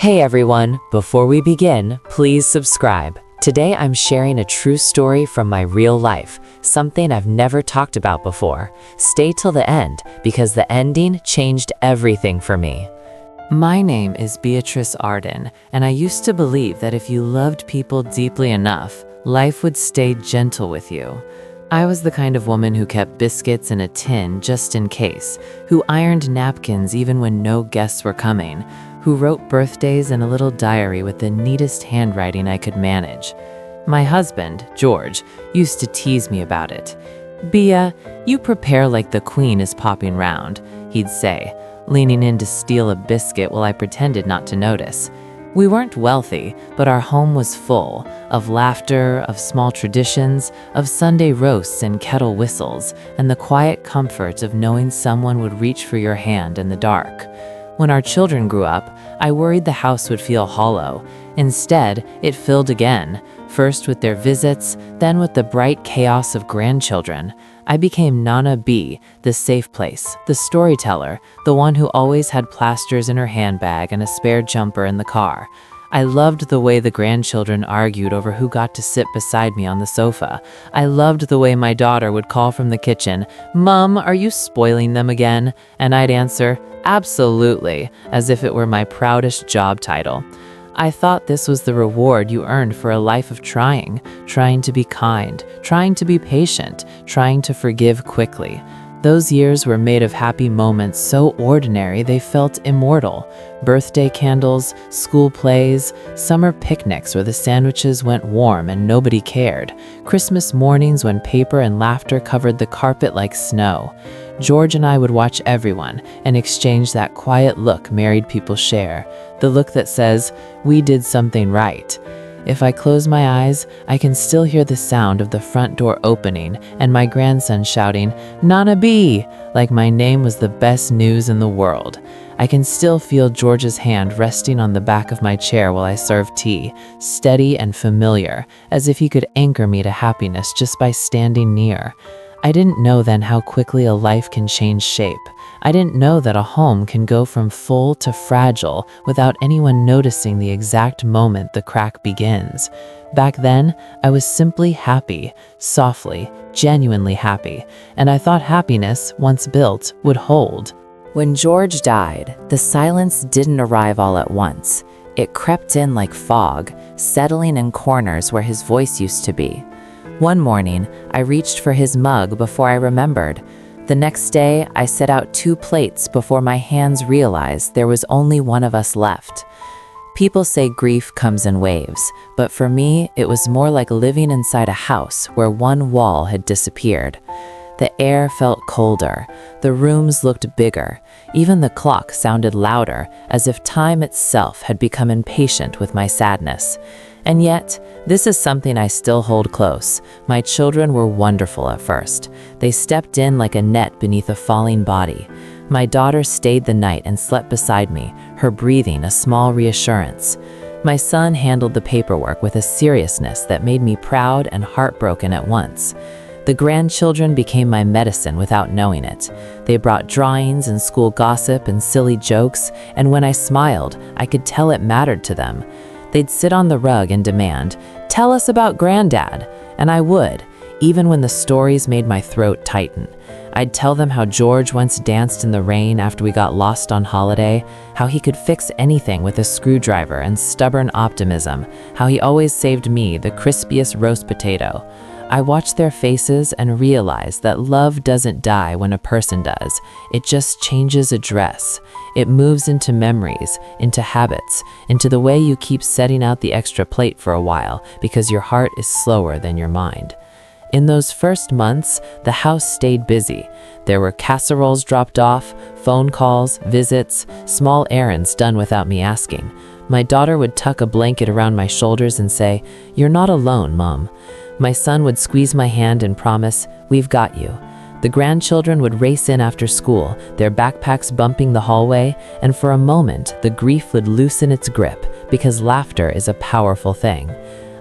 Hey everyone, before we begin, please subscribe. Today I'm sharing a true story from my real life, something I've never talked about before. Stay till the end, because the ending changed everything for me. My name is Beatrice Arden, and I used to believe that if you loved people deeply enough, life would stay gentle with you. I was the kind of woman who kept biscuits in a tin just in case, who ironed napkins even when no guests were coming, who wrote birthdays in a little diary with the neatest handwriting I could manage. My husband, George, used to tease me about it. "Bea, you prepare like the queen is popping round," he'd say, leaning in to steal a biscuit while I pretended not to notice. We weren't wealthy, but our home was full of laughter, of small traditions, of Sunday roasts and kettle whistles, and the quiet comfort of knowing someone would reach for your hand in the dark. When our children grew up, I worried the house would feel hollow. Instead, it filled again, first with their visits, then with the bright chaos of grandchildren. I became Nana B, the safe place, the storyteller, the one who always had plasters in her handbag and a spare jumper in the car. I loved the way the grandchildren argued over who got to sit beside me on the sofa. I loved the way my daughter would call from the kitchen, "Mom, are you spoiling them again?" And I'd answer, "Absolutely," as if it were my proudest job title. I thought this was the reward you earned for a life of trying to be kind, trying to be patient, trying to forgive quickly. Those years were made of happy moments so ordinary they felt immortal. Birthday candles, school plays, summer picnics where the sandwiches went warm and nobody cared, Christmas mornings when paper and laughter covered the carpet like snow. George and I would watch everyone and exchange that quiet look married people share, the look that says, "We did something right." If I close my eyes, I can still hear the sound of the front door opening and my grandson shouting, "Nana B," like my name was the best news in the world. I can still feel George's hand resting on the back of my chair while I served tea, steady and familiar, as if he could anchor me to happiness just by standing near. I didn't know then how quickly a life can change shape. I didn't know that a home can go from full to fragile without anyone noticing the exact moment the crack begins. Back then, I was simply happy, softly, genuinely happy, and I thought happiness, once built, would hold. When George died, the silence didn't arrive all at once. It crept in like fog, settling in corners where his voice used to be. One morning, I reached for his mug before I remembered. The next day, I set out 2 plates before my hands realized there was only one of us left. People say grief comes in waves, but for me, it was more like living inside a house where one wall had disappeared. The air felt colder, the rooms looked bigger, even the clock sounded louder, as if time itself had become impatient with my sadness. And yet, this is something I still hold close. My children were wonderful at first. They stepped in like a net beneath a falling body. My daughter stayed the night and slept beside me, her breathing a small reassurance. My son handled the paperwork with a seriousness that made me proud and heartbroken at once. The grandchildren became my medicine without knowing it. They brought drawings and school gossip and silly jokes, and when I smiled, I could tell it mattered to them. They'd sit on the rug and demand, "Tell us about Granddad," and I would, even when the stories made my throat tighten. I'd tell them how George once danced in the rain after we got lost on holiday, how he could fix anything with a screwdriver and stubborn optimism, how he always saved me the crispiest roast potato. I watched their faces and realized that love doesn't die when a person does. It just changes address. It moves into memories, into habits, into the way you keep setting out the extra plate for a while because your heart is slower than your mind. In those first months, the house stayed busy. There were casseroles dropped off, phone calls, visits, small errands done without me asking. My daughter would tuck a blanket around my shoulders and say, "You're not alone, Mom." My son would squeeze my hand and promise, "We've got you." The grandchildren would race in after school, their backpacks bumping the hallway, and for a moment, the grief would loosen its grip, because laughter is a powerful thing.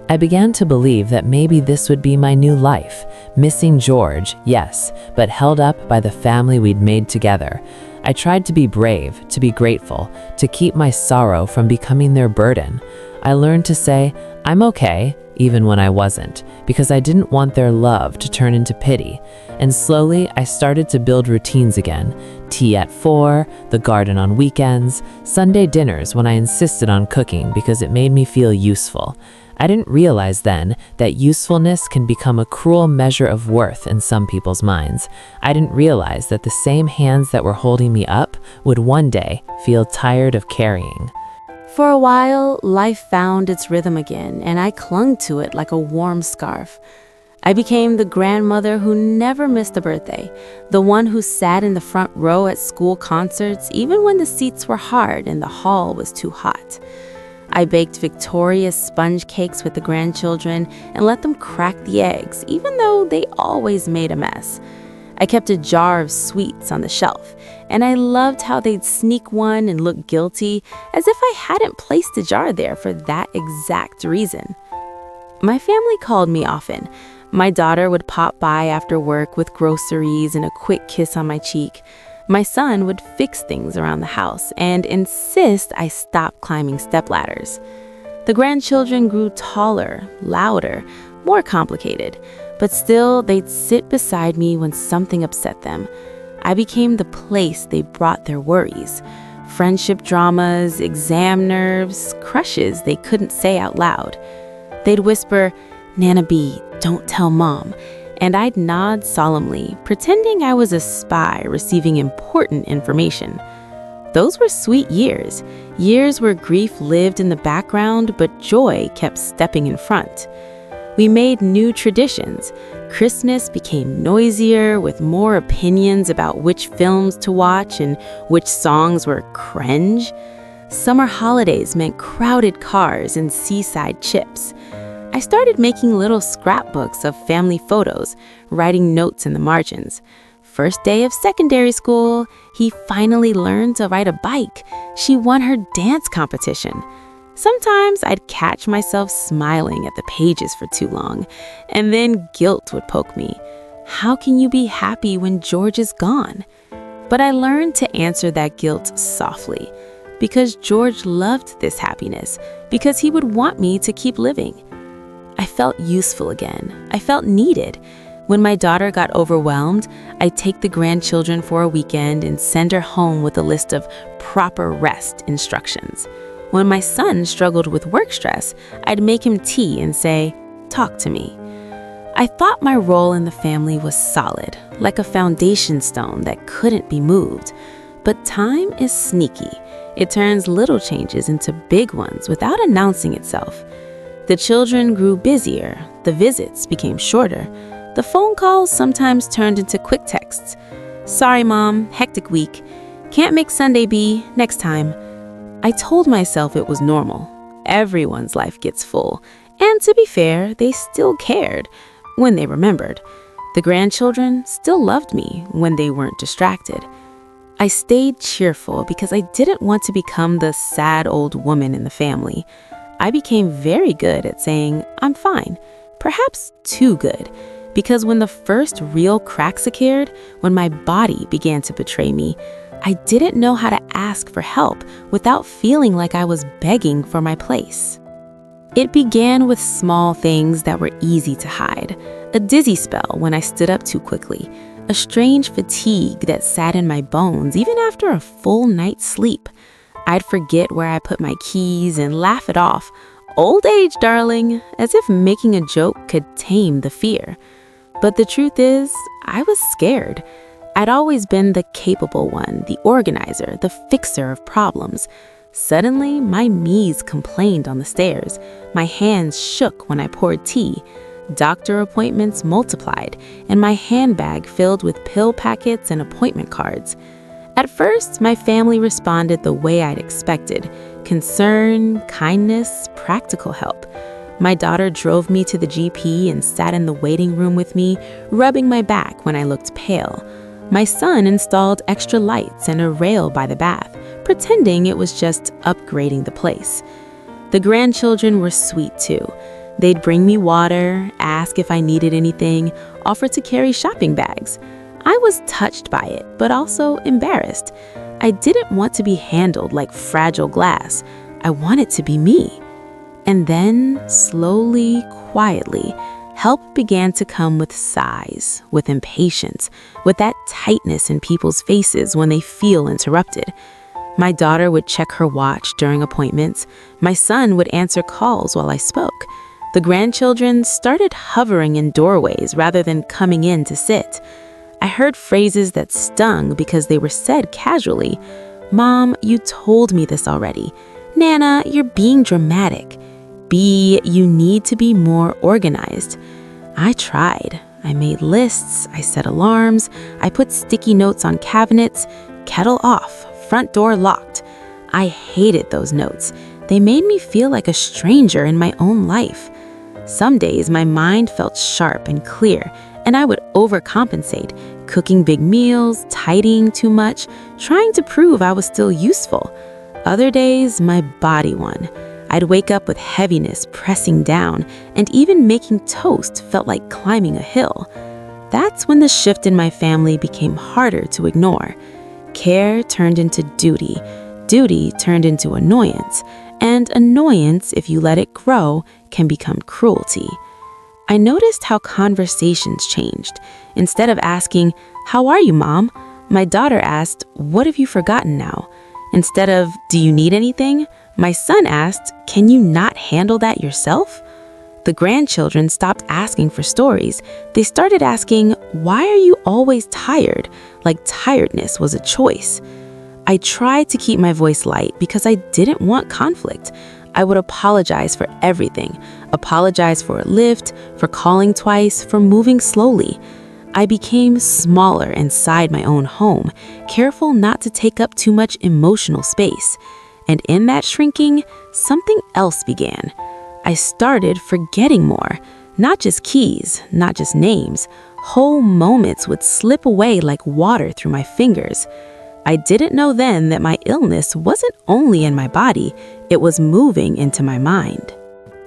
I began to believe that maybe this would be my new life. Missing George, yes, but held up by the family we'd made together. I tried to be brave, to be grateful, to keep my sorrow from becoming their burden. I learned to say, I'm okay, even when I wasn't, because I didn't want their love to turn into pity. And slowly, I started to build routines again. Tea at 4, the garden on weekends, Sunday dinners when I insisted on cooking because it made me feel useful. I didn't realize then that usefulness can become a cruel measure of worth in some people's minds. I didn't realize that the same hands that were holding me up would one day feel tired of carrying. For a while, life found its rhythm again, and I clung to it like a warm scarf. I became the grandmother who never missed a birthday, the one who sat in the front row at school concerts even when the seats were hard and the hall was too hot. I baked victorious sponge cakes with the grandchildren and let them crack the eggs, even though they always made a mess. I kept a jar of sweets on the shelf, and I loved how they'd sneak one and look guilty, as if I hadn't placed a jar there for that exact reason. My family called me often. My daughter would pop by after work with groceries and a quick kiss on my cheek. My son would fix things around the house and insist I stop climbing stepladders. The grandchildren grew taller, louder, more complicated, but still they'd sit beside me when something upset them. I became the place they brought their worries. Friendship dramas, exam nerves, crushes they couldn't say out loud. They'd whisper, "Nana B, don't tell Mom," and I'd nod solemnly, pretending I was a spy receiving important information. Those were sweet years, years where grief lived in the background but joy kept stepping in front. We made new traditions. Christmas became noisier with more opinions about which films to watch and which songs were cringe. Summer holidays meant crowded cars and seaside chips. I started making little scrapbooks of family photos, writing notes in the margins. First day of secondary school, he finally learned to ride a bike. She won her dance competition. Sometimes I'd catch myself smiling at the pages for too long, and then guilt would poke me. How can you be happy when George is gone? But I learned to answer that guilt softly, because George loved this happiness, because he would want me to keep living. I felt useful again. I felt needed. When my daughter got overwhelmed, I'd take the grandchildren for a weekend and send her home with a list of proper rest instructions. When my son struggled with work stress, I'd make him tea and say, "Talk to me." I thought my role in the family was solid, like a foundation stone that couldn't be moved. But time is sneaky. It turns little changes into big ones without announcing itself. The children grew busier, the visits became shorter, the phone calls sometimes turned into quick texts. "Sorry, Mom, hectic week. Can't make Sunday B, next time." I told myself it was normal. Everyone's life gets full. And to be fair, they still cared when they remembered. The grandchildren still loved me when they weren't distracted. I stayed cheerful because I didn't want to become the sad old woman in the family. I became very good at saying, "I'm fine," perhaps too good, because when the first real cracks occurred, when my body began to betray me, I didn't know how to ask for help without feeling like I was begging for my place. It began with small things that were easy to hide. A dizzy spell when I stood up too quickly, a strange fatigue that sat in my bones even after a full night's sleep. I'd forget where I put my keys and laugh it off. "Old age, darling," as if making a joke could tame the fear. But the truth is, I was scared. I'd always been the capable one, the organizer, the fixer of problems. Suddenly, my knees complained on the stairs. My hands shook when I poured tea. Doctor appointments multiplied, and my handbag filled with pill packets and appointment cards. At first, my family responded the way I'd expected: concern, kindness, practical help. My daughter drove me to the GP and sat in the waiting room with me, rubbing my back when I looked pale. My son installed extra lights and a rail by the bath, pretending it was just upgrading the place. The grandchildren were sweet too. They'd bring me water, ask if I needed anything, offer to carry shopping bags. I was touched by it, but also embarrassed. I didn't want to be handled like fragile glass. I wanted to be me. And then, slowly, quietly, help began to come with sighs, with impatience, with that tightness in people's faces when they feel interrupted. My daughter would check her watch during appointments. My son would answer calls while I spoke. The grandchildren started hovering in doorways rather than coming in to sit. I heard phrases that stung because they were said casually. "Mom, you told me this already." "Nana, you're being dramatic." "B, you need to be more organized." I tried. I made lists, I set alarms, I put sticky notes on cabinets, kettle off, front door locked. I hated those notes. They made me feel like a stranger in my own life. Some days my mind felt sharp and clear, and I would overcompensate, cooking big meals, tidying too much, trying to prove I was still useful. Other days, my body won. I'd wake up with heaviness pressing down, and even making toast felt like climbing a hill. That's when the shift in my family became harder to ignore. Care turned into duty, duty turned into annoyance, and annoyance, if you let it grow, can become cruelty. I noticed how conversations changed. Instead of asking, "How are you, Mom?" my daughter asked, "What have you forgotten now?" Instead of, "Do you need anything?" my son asked, "Can you not handle that yourself?" The grandchildren stopped asking for stories. They started asking, "Why are you always tired?" Like tiredness was a choice. I tried to keep my voice light because I didn't want conflict. I would apologize for everything. Apologize for a lift, for calling twice, for moving slowly. I became smaller inside my own home, careful not to take up too much emotional space. And in that shrinking, something else began. I started forgetting more. Not just keys, not just names. Whole moments would slip away like water through my fingers. I didn't know then that my illness wasn't only in my body, it was moving into my mind.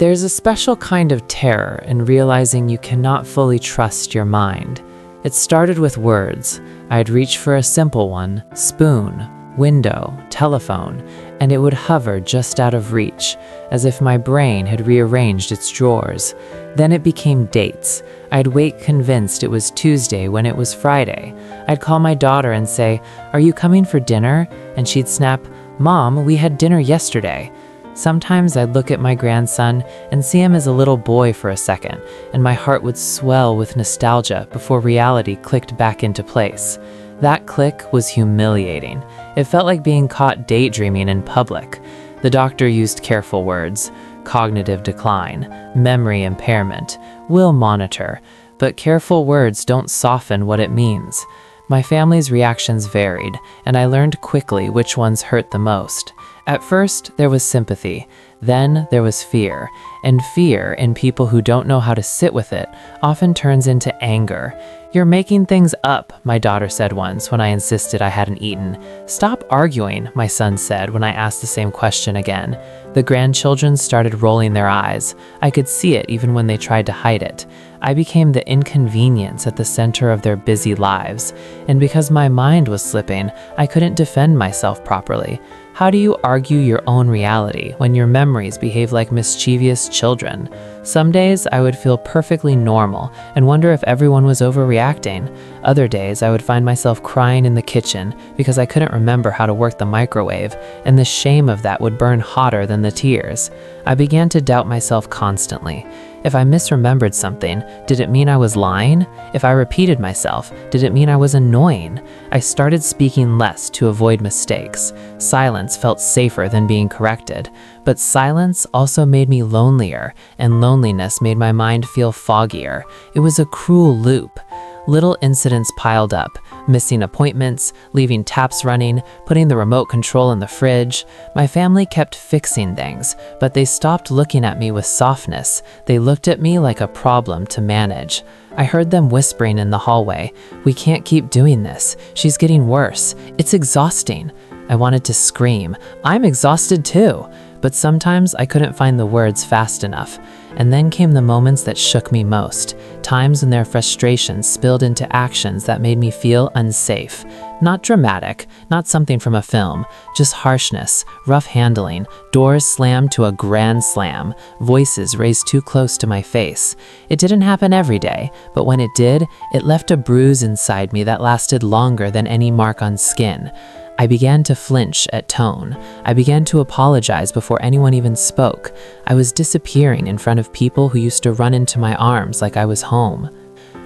There's a special kind of terror in realizing you cannot fully trust your mind. It started with words. I'd reach for a simple one, spoon, window, telephone, and it would hover just out of reach, as if my brain had rearranged its drawers. Then it became dates. I'd wake convinced it was Tuesday when it was Friday. I'd call my daughter and say, "Are you coming for dinner?" And she'd snap, "Mom, we had dinner yesterday." Sometimes I'd look at my grandson and see him as a little boy for a second, and my heart would swell with nostalgia before reality clicked back into place. That click was humiliating. It felt like being caught daydreaming in public. The doctor used careful words: cognitive decline, memory impairment, will monitor, but careful words don't soften what it means. My family's reactions varied, and I learned quickly which ones hurt the most. At first, there was sympathy. Then there was fear. And fear, in people who don't know how to sit with it, often turns into anger. "You're making things up," my daughter said once when I insisted I hadn't eaten. "Stop arguing," my son said when I asked the same question again. The grandchildren started rolling their eyes. I could see it even when they tried to hide it. I became the inconvenience at the center of their busy lives. And because my mind was slipping, I couldn't defend myself properly. How do you argue your own reality when your memories behave like mischievous children? Some days I would feel perfectly normal and wonder if everyone was overreacting. Other days I would find myself crying in the kitchen because I couldn't remember how to work the microwave, and the shame of that would burn hotter than the tears. I began to doubt myself constantly. If I misremembered something, did it mean I was lying? If I repeated myself, did it mean I was annoying? I started speaking less to avoid mistakes. Silence felt safer than being corrected. But silence also made me lonelier, and loneliness made my mind feel foggier. It was a cruel loop. Little incidents piled up, missing appointments, leaving taps running, putting the remote control in the fridge. My family kept fixing things, but they stopped looking at me with softness. They looked at me like a problem to manage. I heard them whispering in the hallway, "We can't keep doing this. She's getting worse. It's exhausting." I wanted to scream, "I'm exhausted too." but sometimes I couldn't find the words fast enough. And then came the moments that shook me most, times when their frustration spilled into actions that made me feel unsafe. Not dramatic, not something from a film, just harshness, rough handling, doors slammed to a grand slam, voices raised too close to my face. It didn't happen every day, but when it did, it left a bruise inside me that lasted longer than any mark on skin. I began to flinch at tone. I began to apologize before anyone even spoke. I was disappearing in front of people who used to run into my arms like I was home.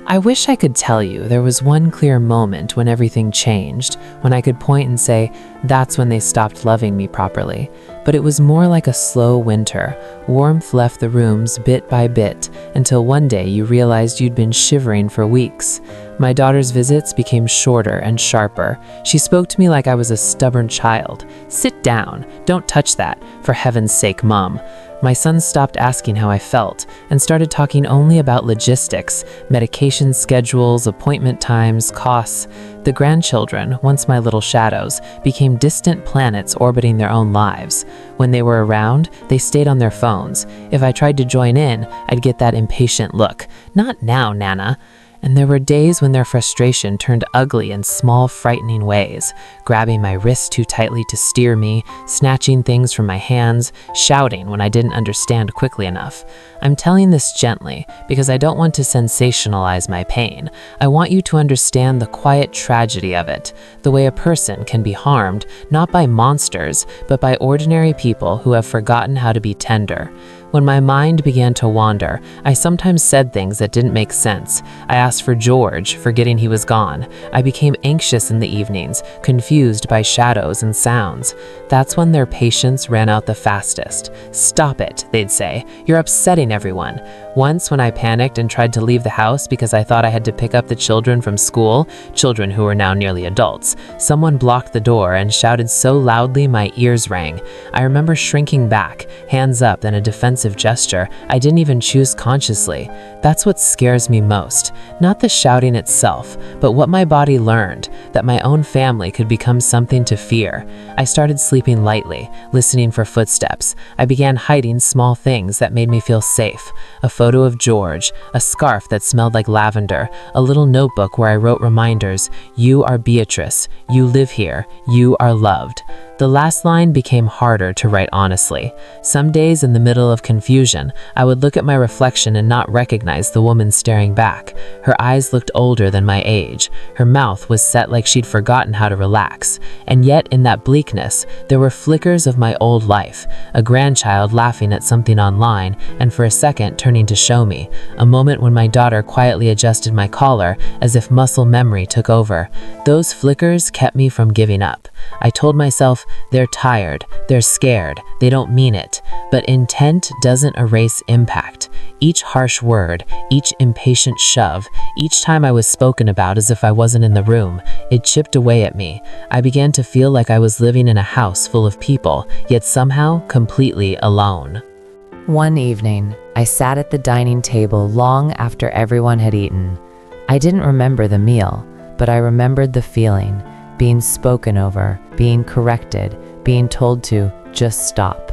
I wish I could tell you there was one clear moment when everything changed, when I could point and say, that's when they stopped loving me properly. But it was more like a slow winter. Warmth left the rooms bit by bit, until one day you realized you'd been shivering for weeks. My daughter's visits became shorter and sharper. She spoke to me like I was a stubborn child. Sit down. Don't touch that. For heaven's sake, Mom. My son stopped asking how I felt and started talking only about logistics, medication schedules, appointment times, costs. The grandchildren, once my little shadows, became distant planets orbiting their own lives. When they were around, they stayed on their phones. If I tried to join in, I'd get that impatient look. Not now, Nana. And there were days when their frustration turned ugly in small, frightening ways, grabbing my wrist too tightly to steer me, snatching things from my hands, shouting when I didn't understand quickly enough. I'm telling this gently because I don't want to sensationalize my pain. I want you to understand the quiet tragedy of it, the way a person can be harmed, not by monsters, but by ordinary people who have forgotten how to be tender. When my mind began to wander, I sometimes said things that didn't make sense. I asked for George, forgetting he was gone. I became anxious in the evenings, confused by shadows and sounds. That's when their patience ran out the fastest. Stop it, they'd say. You're upsetting everyone. Once, when I panicked and tried to leave the house because I thought I had to pick up the children from school, children who were now nearly adults, someone blocked the door and shouted so loudly my ears rang. I remember shrinking back, hands up in a defensive gesture I didn't even choose consciously. That's what scares me most. Not the shouting itself, but what my body learned, that my own family could become something to fear. I started sleeping lightly, listening for footsteps. I began hiding small things that made me feel safe. A photo of George, a scarf that smelled like lavender, a little notebook where I wrote reminders. You are Beatrice. You live here. You are loved. The last line became harder to write honestly. Some days in the middle of confusion, I would look at my reflection and not recognize the woman staring back. Her eyes looked older than my age. Her mouth was set like she'd forgotten how to relax. And yet in that bleakness, there were flickers of my old life. A grandchild laughing at something online and for a second turning to show me. A moment when my daughter quietly adjusted my collar as if muscle memory took over. Those flickers kept me from giving up. I told myself, they're tired, they're scared, they don't mean it. But intent doesn't erase impact. Each harsh word, each impatient shove, each time I was spoken about as if I wasn't in the room, it chipped away at me. I began to feel like I was living in a house full of people, yet somehow completely alone. One evening, I sat at the dining table long after everyone had eaten. I didn't remember the meal, but I remembered the feeling. Being spoken over, being corrected, being told to just stop.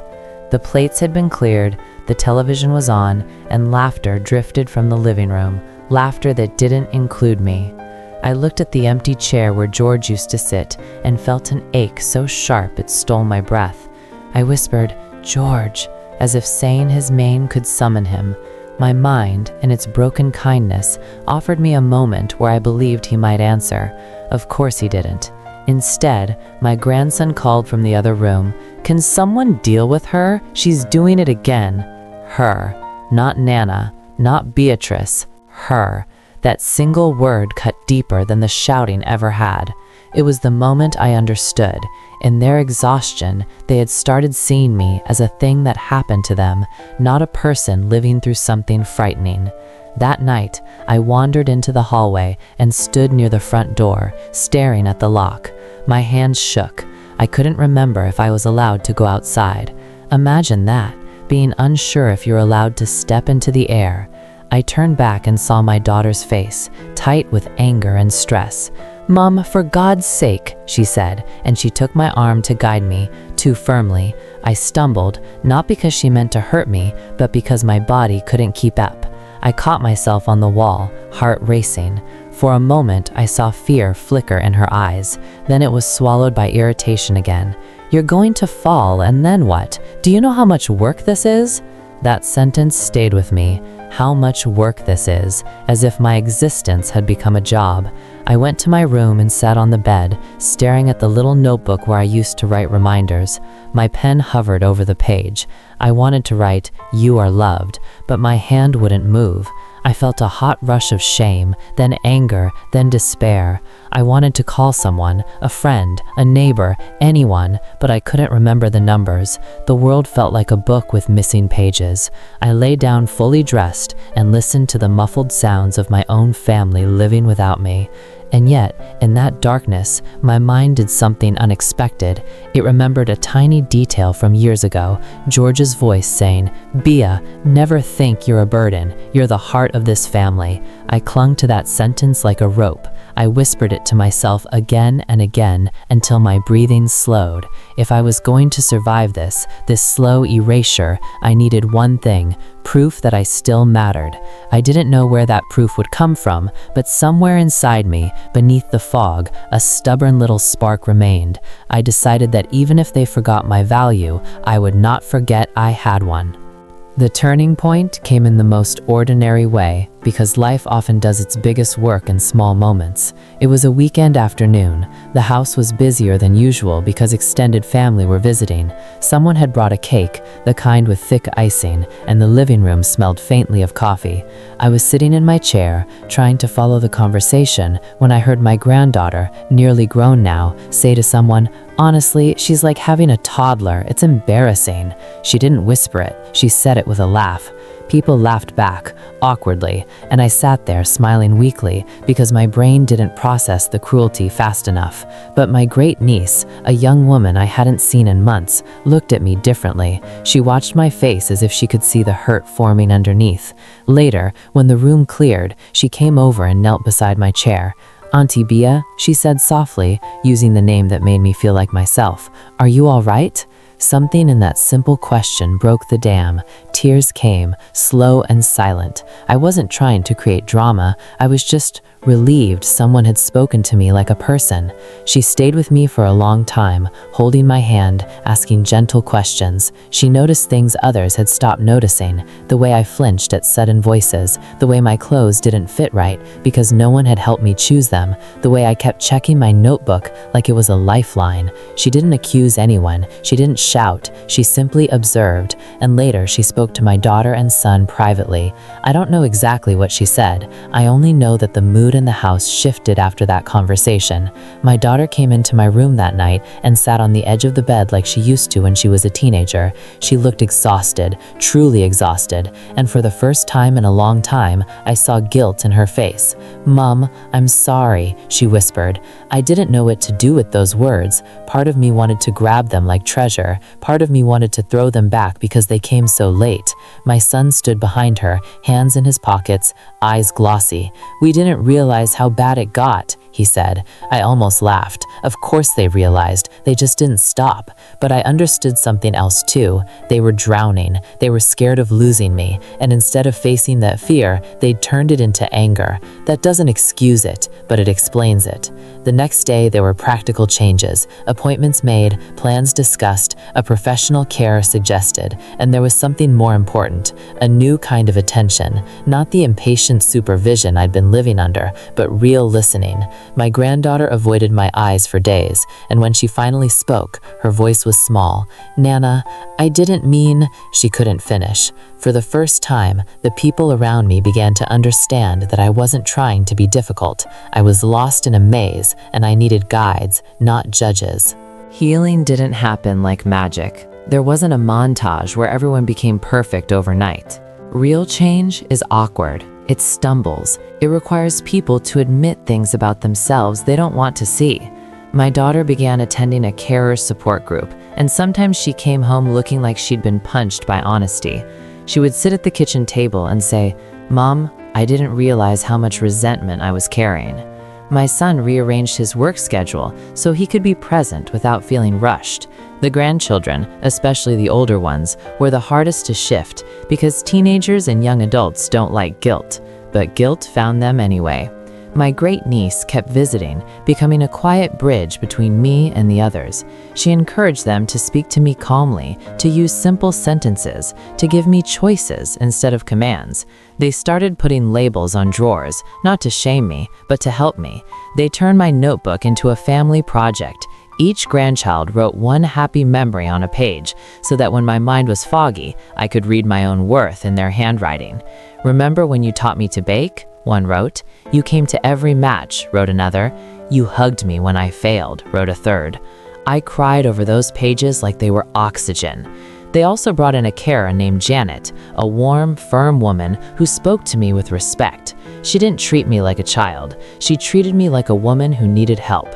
The plates had been cleared, the television was on, and laughter drifted from the living room, laughter that didn't include me. I looked at the empty chair where George used to sit and felt an ache so sharp it stole my breath. I whispered, "George," as if saying his name could summon him. My mind, in its broken kindness, offered me a moment where I believed he might answer. Of course he didn't. Instead, my grandson called from the other room, "Can someone deal with her? She's doing it again." Her. Not Nana, not Beatrice. Her. That single word cut deeper than the shouting ever had. It was the moment I understood. In their exhaustion, they had started seeing me as a thing that happened to them, not a person living through something frightening. That night, I wandered into the hallway and stood near the front door, staring at the lock. My hands shook. I couldn't remember if I was allowed to go outside. Imagine that, being unsure if you're allowed to step into the air. I turned back and saw my daughter's face, tight with anger and stress. "Mom, for God's sake," she said, and she took my arm to guide me, too firmly. I stumbled, not because she meant to hurt me, but because my body couldn't keep up. I caught myself on the wall, heart racing. For a moment, I saw fear flicker in her eyes. Then it was swallowed by irritation again. "You're going to fall, and then what? Do you know how much work this is?" That sentence stayed with me. How much work this is, as if my existence had become a job. I went to my room and sat on the bed, staring at the little notebook where I used to write reminders. My pen hovered over the page. I wanted to write, "You are loved," but my hand wouldn't move. I felt a hot rush of shame, then anger, then despair. I wanted to call someone, a friend, a neighbor, anyone, but I couldn't remember the numbers. The world felt like a book with missing pages. I lay down fully dressed and listened to the muffled sounds of my own family living without me. And yet, in that darkness, my mind did something unexpected. It remembered a tiny detail from years ago, George's voice saying, "Bia, never think you're a burden. You're the heart of this family." I clung to that sentence like a rope. I whispered it to myself again and again until my breathing slowed. If I was going to survive this slow erasure, I needed one thing, proof that I still mattered. I didn't know where that proof would come from, but somewhere inside me, beneath the fog, a stubborn little spark remained. I decided that even if they forgot my value, I would not forget I had one. The turning point came in the most ordinary way, because life often does its biggest work in small moments. It was a weekend afternoon. The house was busier than usual because extended family were visiting. Someone had brought a cake, the kind with thick icing, and the living room smelled faintly of coffee. I was sitting in my chair, trying to follow the conversation, when I heard my granddaughter, nearly grown now, say to someone, "Honestly, she's like having a toddler. It's embarrassing." She didn't whisper it. She said it with a laugh. People laughed back, awkwardly, and I sat there smiling weakly because my brain didn't process the cruelty fast enough. But my great-niece, a young woman I hadn't seen in months, looked at me differently. She watched my face as if she could see the hurt forming underneath. Later, when the room cleared, she came over and knelt beside my chair. "Auntie Bia," she said softly, using the name that made me feel like myself. "Are you all right?" Something in that simple question broke the dam. Tears came, slow and silent. I wasn't trying to create drama. I was just relieved someone had spoken to me like a person. She stayed with me for a long time, holding my hand, asking gentle questions. She noticed things others had stopped noticing, the way I flinched at sudden voices, the way my clothes didn't fit right because no one had helped me choose them, the way I kept checking my notebook like it was a lifeline. She didn't accuse anyone. She didn't shout. She simply observed, and later she spoke to my daughter and son privately. I don't know exactly what she said. I only know that the mood in the house shifted after that conversation. My daughter came into my room that night and sat on the edge of the bed like she used to when she was a teenager. She looked exhausted, truly exhausted, and for the first time in a long time, I saw guilt in her face. "Mom, I'm sorry," she whispered. I didn't know what to do with those words. Part of me wanted to grab them like treasure. Part of me wanted to throw them back because they came so late. My son stood behind her, hands in his pockets, eyes glossy. "We didn't realize how bad it got," he said. I almost laughed. Of course they realized. They just didn't stop. But I understood something else too. They were drowning. They were scared of losing me. And instead of facing that fear, they'd turned it into anger. That doesn't excuse it, but it explains it. The next day, there were practical changes. Appointments made, plans discussed, a professional care suggested, and there was something more important, a new kind of attention, not the impatient supervision I'd been living under, but real listening. My granddaughter avoided my eyes for days, and when she finally spoke, her voice was small. "Nana, I didn't mean..." She couldn't finish. For the first time, the people around me began to understand that I wasn't trying to be difficult. I was lost in a maze, and I needed guides, not judges. Healing didn't happen like magic. There wasn't a montage where everyone became perfect overnight. Real change is awkward. It stumbles. It requires people to admit things about themselves they don't want to see. My daughter began attending a carer support group, and sometimes she came home looking like she'd been punched by honesty. She would sit at the kitchen table and say, "Mom, I didn't realize how much resentment I was carrying." My son rearranged his work schedule so he could be present without feeling rushed. The grandchildren, especially the older ones, were the hardest to shift because teenagers and young adults don't like guilt, but guilt found them anyway. My great niece kept visiting, becoming a quiet bridge between me and the others. She encouraged them to speak to me calmly, to use simple sentences, to give me choices instead of commands. They started putting labels on drawers, not to shame me, but to help me. They turned my notebook into a family project. Each grandchild wrote one happy memory on a page, so that when my mind was foggy, I could read my own worth in their handwriting. "Remember when you taught me to bake?" one wrote. "You came to every match," wrote another. "You hugged me when I failed," wrote a third. I cried over those pages like they were oxygen. They also brought in a carer named Janet, a warm, firm woman who spoke to me with respect. She didn't treat me like a child. She treated me like a woman who needed help.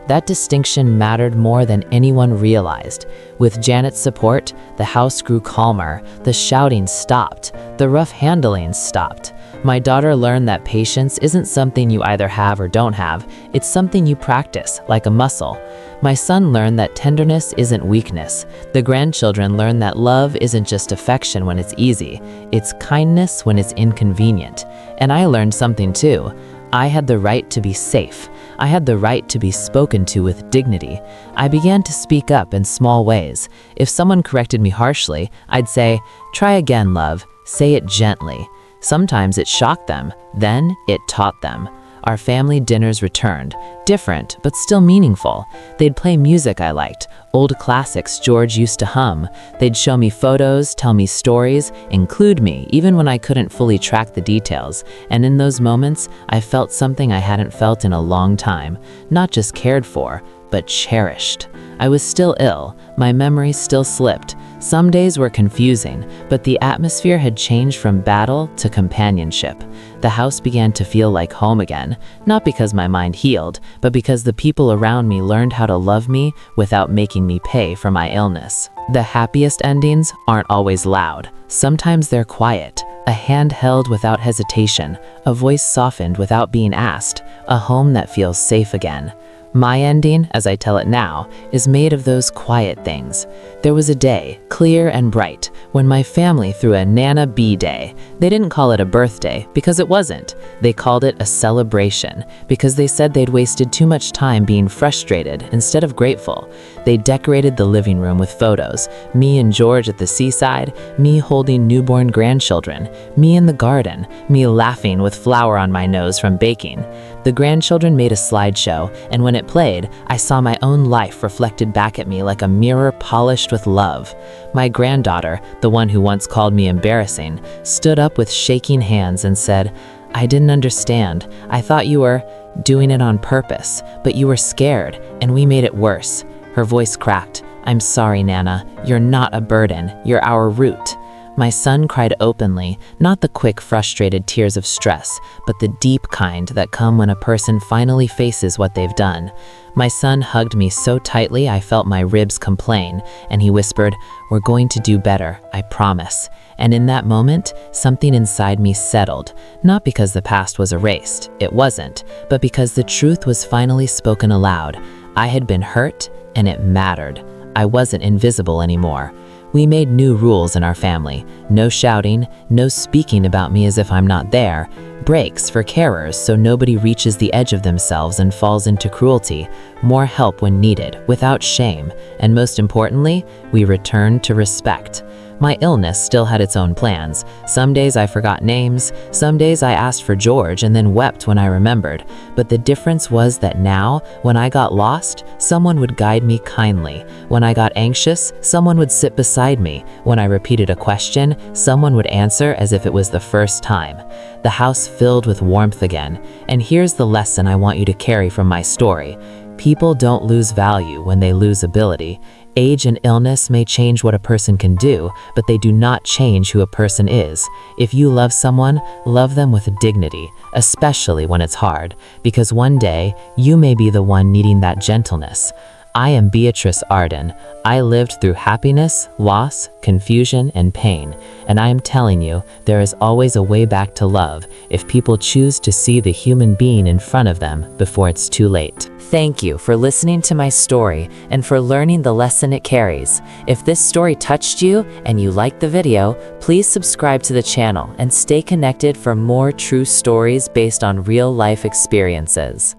That distinction mattered more than anyone realized. With Janet's support, the house grew calmer, the shouting stopped, the rough handling stopped. My daughter learned that patience isn't something you either have or don't have, it's something you practice, like a muscle. My son learned that tenderness isn't weakness. The grandchildren learned that love isn't just affection when it's easy, it's kindness when it's inconvenient. And I learned something too. I had the right to be safe. I had the right to be spoken to with dignity. I began to speak up in small ways. If someone corrected me harshly, I'd say, "Try again, love. Say it gently." Sometimes it shocked them, then it taught them. Our family dinners returned, different but still meaningful. They'd play music I liked, old classics George used to hum. They'd show me photos, tell me stories, include me even when I couldn't fully track the details. And in those moments, I felt something I hadn't felt in a long time, not just cared for, but cherished. I was still ill, my memory still slipped. Some days were confusing, but the atmosphere had changed from battle to companionship. The house began to feel like home again, not because my mind healed, but because the people around me learned how to love me without making me pay for my illness. The happiest endings aren't always loud. Sometimes they're quiet. A hand held without hesitation, a voice softened without being asked, a home that feels safe again. My ending, as I tell it now, is made of those quiet things. There was a day, clear and bright, when my family threw a Nana Bee Day. They didn't call it a birthday, because it wasn't. They called it a celebration, because they said they'd wasted too much time being frustrated instead of grateful. They decorated the living room with photos, me and George at the seaside, me holding newborn grandchildren, me in the garden, me laughing with flour on my nose from baking. The grandchildren made a slideshow, and when it played, I saw my own life reflected back at me like a mirror polished with love. My granddaughter, the one who once called me embarrassing, stood up with shaking hands and said, "I didn't understand. I thought you were doing it on purpose, but you were scared, and we made it worse." Her voice cracked. "I'm sorry, Nana. You're not a burden. You're our root." My son cried openly, not the quick, frustrated tears of stress, but the deep kind that come when a person finally faces what they've done. My son hugged me so tightly I felt my ribs complain, and he whispered, "We're going to do better, I promise." And in that moment, something inside me settled, not because the past was erased, it wasn't, but because the truth was finally spoken aloud. I had been hurt, and it mattered. I wasn't invisible anymore. We made new rules in our family. No shouting, no speaking about me as if I'm not there, breaks for carers so nobody reaches the edge of themselves and falls into cruelty, more help when needed, without shame, and most importantly, we returned to respect. My illness still had its own plans. Some days I forgot names, some days I asked for George and then wept when I remembered. But the difference was that now, when I got lost, someone would guide me kindly. When I got anxious, someone would sit beside me. When I repeated a question, someone would answer as if it was the first time. The house filled with warmth again. And here's the lesson I want you to carry from my story. People don't lose value when they lose ability. Age and illness may change what a person can do, but they do not change who a person is. If you love someone, love them with dignity, especially when it's hard, because one day you may be the one needing that gentleness. I am Beatrice Arden. I lived through happiness, loss, confusion, and pain, and I am telling you, there is always a way back to love if people choose to see the human being in front of them before it's too late. Thank you for listening to my story and for learning the lesson it carries. If this story touched you and you liked the video, please subscribe to the channel and stay connected for more true stories based on real life experiences.